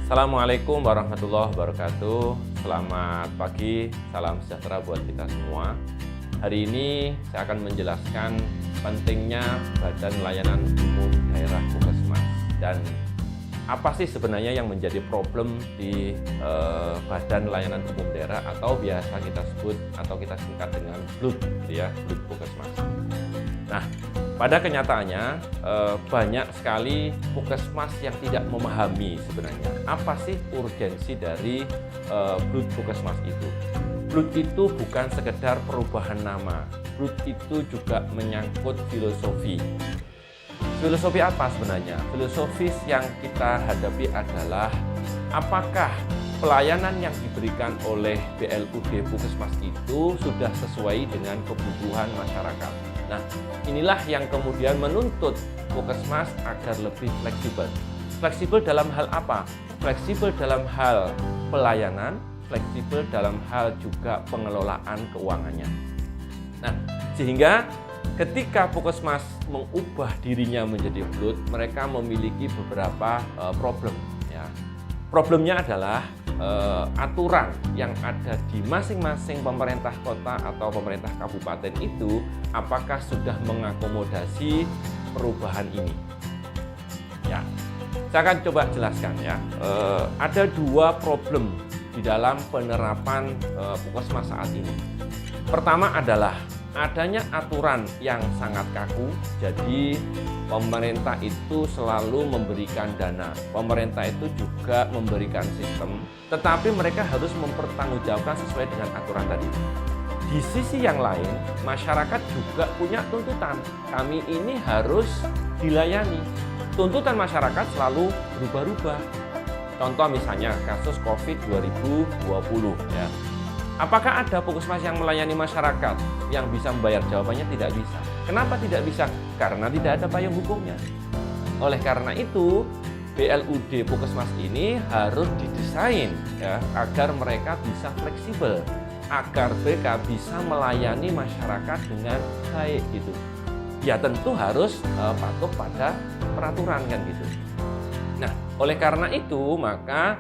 Assalamualaikum warahmatullahi wabarakatuh. Selamat pagi, salam sejahtera buat kita semua. Hari ini saya akan menjelaskan pentingnya Badan Layanan Umum Daerah Puskesmas dan apa sih sebenarnya yang menjadi problem di Badan Layanan Umum Daerah atau biasa kita sebut atau kita singkat dengan BLUD, ya, BLUD Puskesmas. Nah, pada kenyataannya banyak sekali puskesmas yang tidak memahami sebenarnya apa sih urgensi dari BLUD Puskesmas itu. BLUD itu bukan sekedar perubahan nama, BLUD itu juga menyangkut filosofi. Filosofi apa sebenarnya? Filosofis yang kita hadapi adalah apakah pelayanan yang diberikan oleh BLUD Puskesmas itu sudah sesuai dengan kebutuhan masyarakat. Nah, inilah yang kemudian menuntut Puskesmas agar lebih fleksibel. Fleksibel dalam hal apa? Fleksibel dalam hal pelayanan, fleksibel dalam hal juga pengelolaan keuangannya. Nah, sehingga ketika Puskesmas mengubah dirinya menjadi BLUD, mereka memiliki beberapa problem. Ya. Problemnya adalah aturan yang ada di masing-masing pemerintah kota atau pemerintah kabupaten itu apakah sudah mengakomodasi perubahan ini. Ya, saya akan coba jelaskan ya. Ada dua problem di dalam penerapan Puskesmas saat ini. Pertama adalah adanya aturan yang sangat kaku, jadi pemerintah itu selalu memberikan dana, pemerintah itu juga memberikan sistem, tetapi mereka harus mempertanggungjawabkan sesuai dengan aturan tadi. Di sisi yang lain, masyarakat juga punya tuntutan, kami ini harus dilayani. Tuntutan masyarakat selalu berubah-ubah. Contoh misalnya kasus COVID 2020 ya. Apakah ada puskesmas yang melayani masyarakat yang bisa membayar? Jawabannya tidak bisa. Kenapa tidak bisa? Karena tidak ada payung hukumnya. Oleh karena itu, BLUD Puskesmas ini harus didesain ya, agar mereka bisa fleksibel, agar mereka bisa melayani masyarakat dengan baik gitu. Ya tentu harus patuh pada peraturan kan gitu. Nah, oleh karena itu maka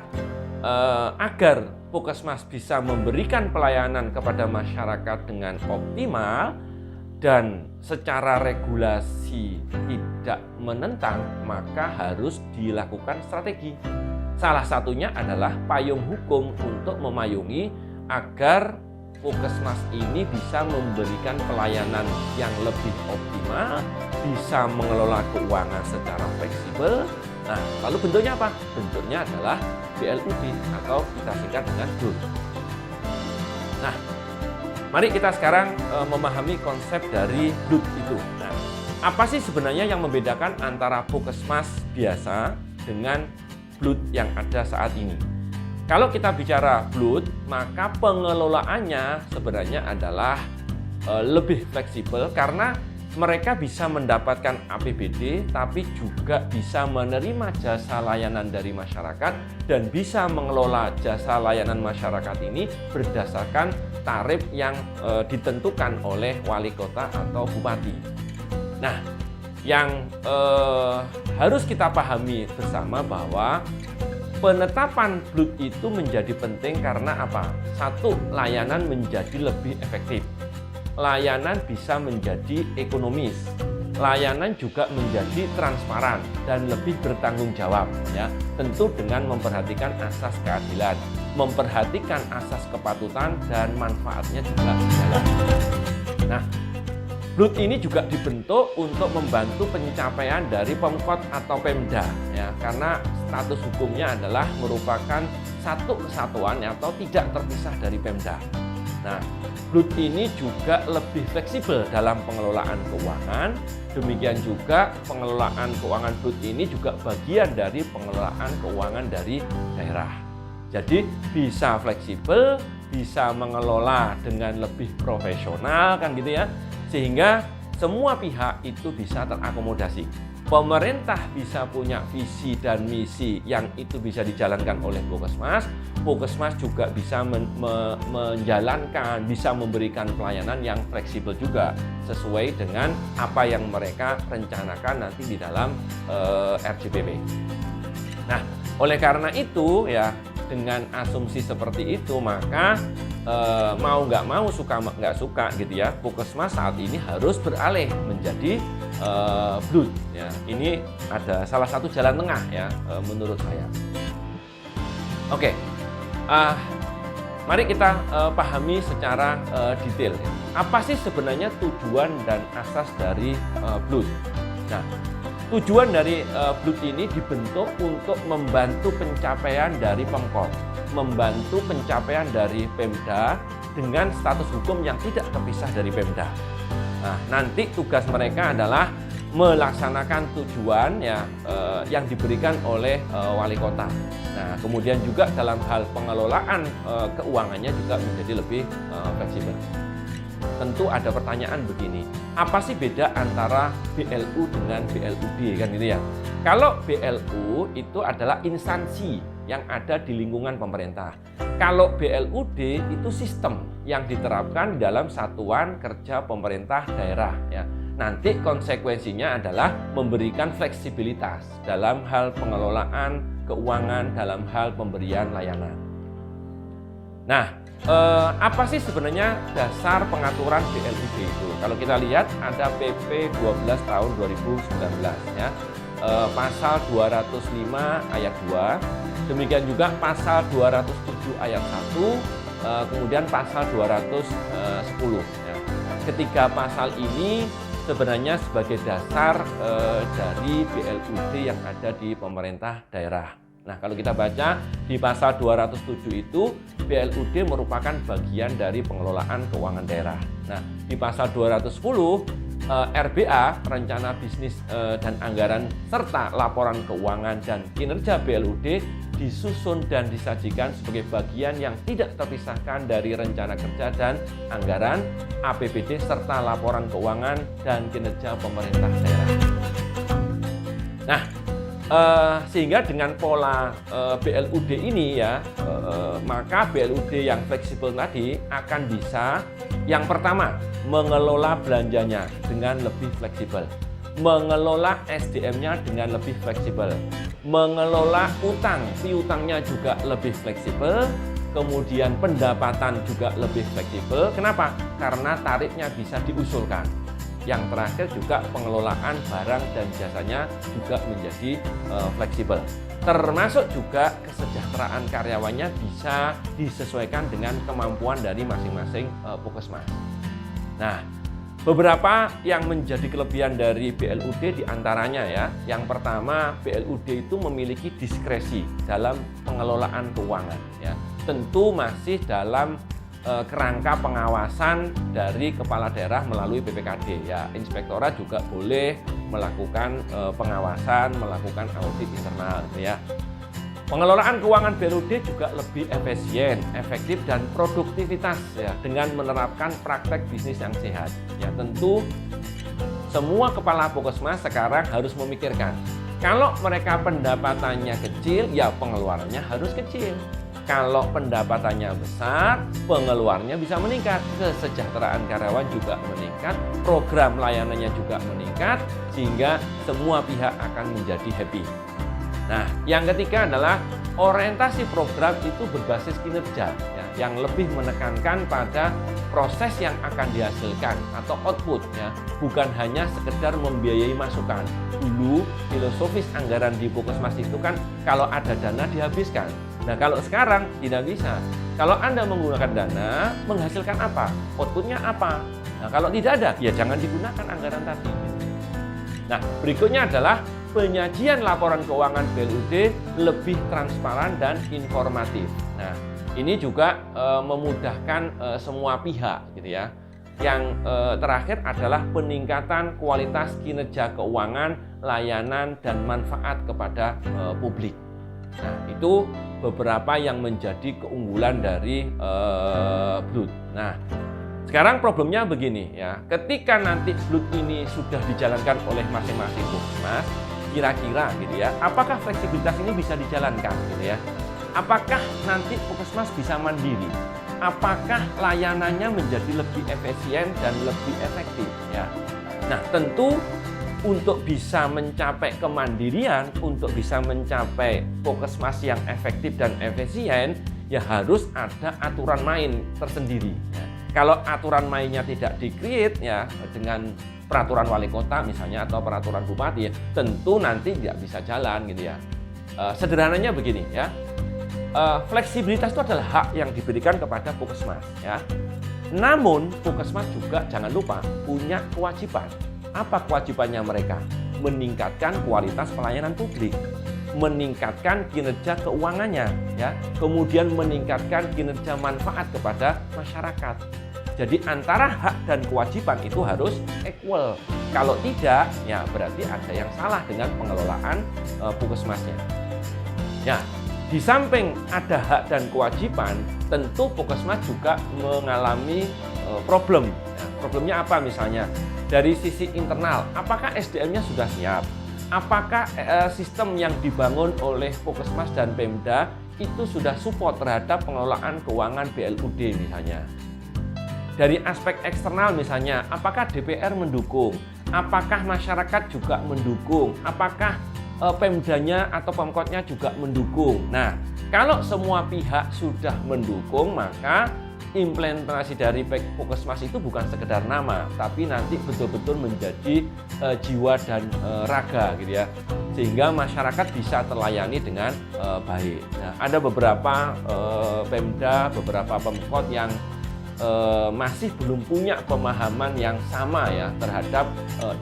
agar Puskesmas bisa memberikan pelayanan kepada masyarakat dengan optimal dan secara regulasi tidak menentang, maka harus dilakukan strategi. Salah satunya adalah payung hukum untuk memayungi agar Puskesmas ini bisa memberikan pelayanan yang lebih optimal, bisa mengelola keuangan secara fleksibel. Nah, lalu bentuknya apa? Bentuknya adalah BLUD atau kita singkat dengan BLUD. Nah, mari kita sekarang memahami konsep dari BLUD itu. Nah, apa sih sebenarnya yang membedakan antara Puskesmas biasa dengan BLUD yang ada saat ini? Kalau kita bicara BLUD, maka pengelolaannya sebenarnya adalah lebih fleksibel karena mereka bisa mendapatkan APBD, tapi juga bisa menerima jasa layanan dari masyarakat dan bisa mengelola jasa layanan masyarakat ini berdasarkan tarif yang ditentukan oleh wali kota atau bupati. Nah, yang harus kita pahami bersama bahwa penetapan BLUD itu menjadi penting karena apa? Satu, layanan menjadi lebih efektif. Layanan bisa menjadi ekonomis, layanan juga menjadi transparan dan lebih bertanggung jawab ya. Tentu dengan memperhatikan asas keadilan, memperhatikan asas kepatutan dan manfaatnya juga jalan. Nah, BLUD ini juga dibentuk untuk membantu pencapaian dari Pemkot atau Pemda ya, karena status hukumnya adalah merupakan satu kesatuan atau tidak terpisah dari Pemda. Nah, BLUD ini juga lebih fleksibel dalam pengelolaan keuangan. Demikian juga pengelolaan keuangan BLUD ini juga bagian dari pengelolaan keuangan dari daerah. Jadi bisa fleksibel, bisa mengelola dengan lebih profesional kan gitu ya. Sehingga semua pihak itu bisa terakomodasi. Pemerintah bisa punya visi dan misi yang itu bisa dijalankan oleh Puskesmas. Puskesmas juga bisa menjalankan, bisa memberikan pelayanan yang fleksibel juga sesuai dengan apa yang mereka rencanakan nanti di dalam RJPP. Nah, Oleh karena itu ya, dengan asumsi seperti itu maka mau nggak mau, suka nggak suka gitu ya, Puskesmas saat ini harus beralih menjadi Blood ya. Ini ada salah satu jalan tengah ya, menurut saya. Oke, mari kita pahami secara detail ya. Apa sih sebenarnya tujuan dan asas dari Blood? Nah, tujuan dari Blood ini dibentuk untuk membantu pencapaian dari Pemkot, membantu pencapaian dari Pemda dengan status hukum yang tidak terpisah dari Pemda. Nah, nanti tugas mereka adalah melaksanakan tujuan ya yang diberikan oleh wali kota. Nah, kemudian juga dalam hal pengelolaan keuangannya juga menjadi lebih fleksibel. Tentu ada pertanyaan begini, apa sih beda antara BLU dengan BLUD kan gitu ya? Kalau BLU itu adalah instansi yang ada di lingkungan pemerintah. Kalau BLUD itu sistem yang diterapkan dalam satuan kerja pemerintah daerah ya. Nanti konsekuensinya adalah memberikan fleksibilitas dalam hal pengelolaan keuangan, dalam hal pemberian layanan. Nah, apa sih sebenarnya dasar pengaturan BLUD itu? Kalau kita lihat ada PP 12 tahun 2019 ya, pasal 205 ayat 2, demikian juga pasal 207 ayat 1, kemudian pasal 210 ya. Ketiga pasal ini sebenarnya sebagai dasar dari BLUD yang ada di pemerintah daerah. Nah, kalau kita baca di pasal 207 itu, BLUD merupakan bagian dari pengelolaan keuangan daerah. Nah, di pasal 210, RBA, Rencana Bisnis dan Anggaran, serta Laporan Keuangan dan Kinerja BLUD disusun dan disajikan sebagai bagian yang tidak terpisahkan dari Rencana Kerja dan Anggaran, APBD, serta Laporan Keuangan dan Kinerja Pemerintah Daerah. Nah, sehingga dengan pola BLUD ini ya, maka BLUD yang fleksibel tadi akan bisa yang pertama mengelola belanjanya dengan lebih fleksibel, mengelola SDM-nya dengan lebih fleksibel, mengelola utang, piutangnya juga lebih fleksibel, kemudian pendapatan juga lebih fleksibel. Kenapa? Karena tarifnya bisa diusulkan. Yang terakhir juga pengelolaan barang dan jasanya juga menjadi fleksibel. Termasuk juga kesejahteraan karyawannya bisa disesuaikan dengan kemampuan dari masing-masing Puskesmas. Nah, beberapa yang menjadi kelebihan dari BLUD diantaranya ya. Yang pertama, BLUD itu memiliki diskresi dalam pengelolaan keuangan ya. Tentu masih dalam kerangka pengawasan dari kepala daerah melalui BPKD ya. Inspektorat juga boleh melakukan pengawasan, melakukan audit internal gitu ya. Pengelolaan keuangan BLUD juga lebih efisien, efektif dan produktivitas ya, dengan menerapkan praktek bisnis yang sehat. Ya, tentu semua kepala Puskesmas sekarang harus memikirkan, kalau mereka pendapatannya kecil, ya pengeluarannya harus kecil. Kalau pendapatannya besar, pengeluarannya bisa meningkat, kesejahteraan karyawan juga meningkat, program layanannya juga meningkat, sehingga semua pihak akan menjadi happy. Nah, yang ketiga adalah orientasi program itu berbasis kinerja, ya, yang lebih menekankan pada proses yang akan dihasilkan atau output, ya, bukan hanya sekedar membiayai masukan. Dulu filosofis anggaran di Puskesmas itu kan kalau ada dana dihabiskan. Nah, kalau sekarang tidak bisa. Kalau Anda menggunakan dana, menghasilkan apa? Outputnya apa? Nah, kalau tidak ada, ya jangan digunakan anggaran tadi. Nah, berikutnya adalah penyajian laporan keuangan BLUD lebih transparan dan informatif. Nah, ini juga memudahkan semua pihak, gitu ya. Yang terakhir adalah peningkatan kualitas kinerja keuangan, layanan, dan manfaat kepada publik. Nah, itu beberapa yang menjadi keunggulan dari Blood. Nah, sekarang problemnya begini ya, ketika nanti Blood ini sudah dijalankan oleh masing-masing Puskesmas, kira-kira gitu ya, apakah fleksibilitas ini bisa dijalankan gitu ya? Apakah nanti Puskesmas bisa mandiri? Apakah layanannya menjadi lebih efisien dan lebih efektif ya? Nah, tentu untuk bisa mencapai kemandirian, untuk bisa mencapai Puskesmas yang efektif dan efisien, ya harus ada aturan main tersendiri. Ya. Kalau aturan mainnya tidak di-create ya dengan peraturan wali kota misalnya atau peraturan bupati, ya tentu nanti tidak bisa jalan gitu ya. Sederhananya begini ya, fleksibilitas itu adalah hak yang diberikan kepada Puskesmas ya. Namun Puskesmas juga jangan lupa punya kewajiban. Apa kewajibannya mereka? Meningkatkan kualitas pelayanan publik, meningkatkan kinerja keuangannya, ya, kemudian meningkatkan kinerja manfaat kepada masyarakat. Jadi antara hak dan kewajiban itu harus equal. Kalau tidak, ya berarti ada yang salah dengan pengelolaan Puskesmasnya. Ya, di samping ada hak dan kewajiban, tentu Puskesmas juga mengalami problem. Ya, problemnya apa misalnya? Dari sisi internal, apakah SDM-nya sudah siap? Apakah sistem yang dibangun oleh Puskesmas dan Pemda itu sudah support terhadap pengelolaan keuangan BLUD misalnya? Dari aspek eksternal misalnya, apakah DPR mendukung? Apakah masyarakat juga mendukung? Apakah Pemdanya atau Pemkotnya juga mendukung? Nah, kalau semua pihak sudah mendukung, maka implementasi dari Puskesmas itu bukan sekedar nama, tapi nanti betul-betul menjadi jiwa dan raga gitu ya, sehingga masyarakat bisa terlayani dengan baik. Nah, ada beberapa Pemda, beberapa Pemkot yang masih belum punya pemahaman yang sama ya terhadap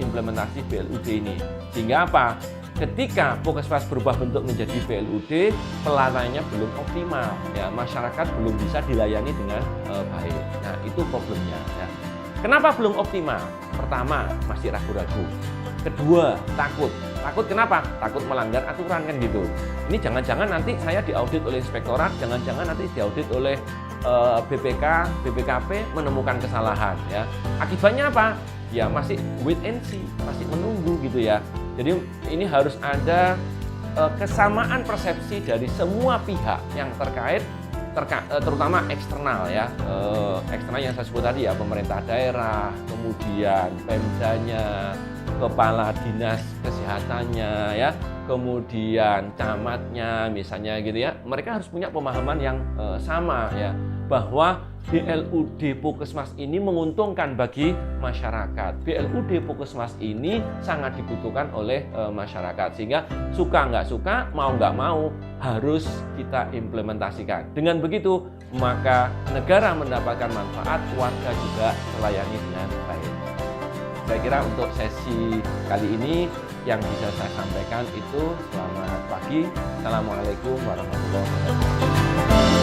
implementasi BLUD ini, sehingga apa? Ketika Puskesmas berubah bentuk menjadi BLUD, pelayanannya belum optimal, ya masyarakat belum bisa dilayani dengan baik. Nah itu problemnya. Ya. Kenapa belum optimal? Pertama, masih ragu-ragu. Kedua, takut. Takut kenapa? Takut melanggar aturan kan gitu. Ini jangan-jangan nanti saya diaudit oleh inspektorat, jangan-jangan nanti diaudit oleh BPK, BPKP menemukan kesalahan. Ya. Akibatnya apa? Ya masih wait and see, masih menunggu gitu ya. Jadi ini harus ada kesamaan persepsi dari semua pihak yang terkait terutama eksternal ya, eksternal yang saya sebut tadi ya, pemerintah daerah, kemudian Pemdanya, kepala dinas kesehatannya ya, kemudian camatnya misalnya gitu ya. Mereka harus punya pemahaman yang sama ya, bahwa BLUD Puskesmas ini menguntungkan bagi masyarakat. BLUD Puskesmas ini sangat dibutuhkan oleh masyarakat, sehingga suka nggak suka, mau nggak mau harus kita implementasikan. Dengan begitu, maka negara mendapatkan manfaat, warga juga terlayani dengan baik. Saya kira untuk sesi kali ini yang bisa saya sampaikan itu. Selamat pagi. Assalamualaikum warahmatullahi wabarakatuh.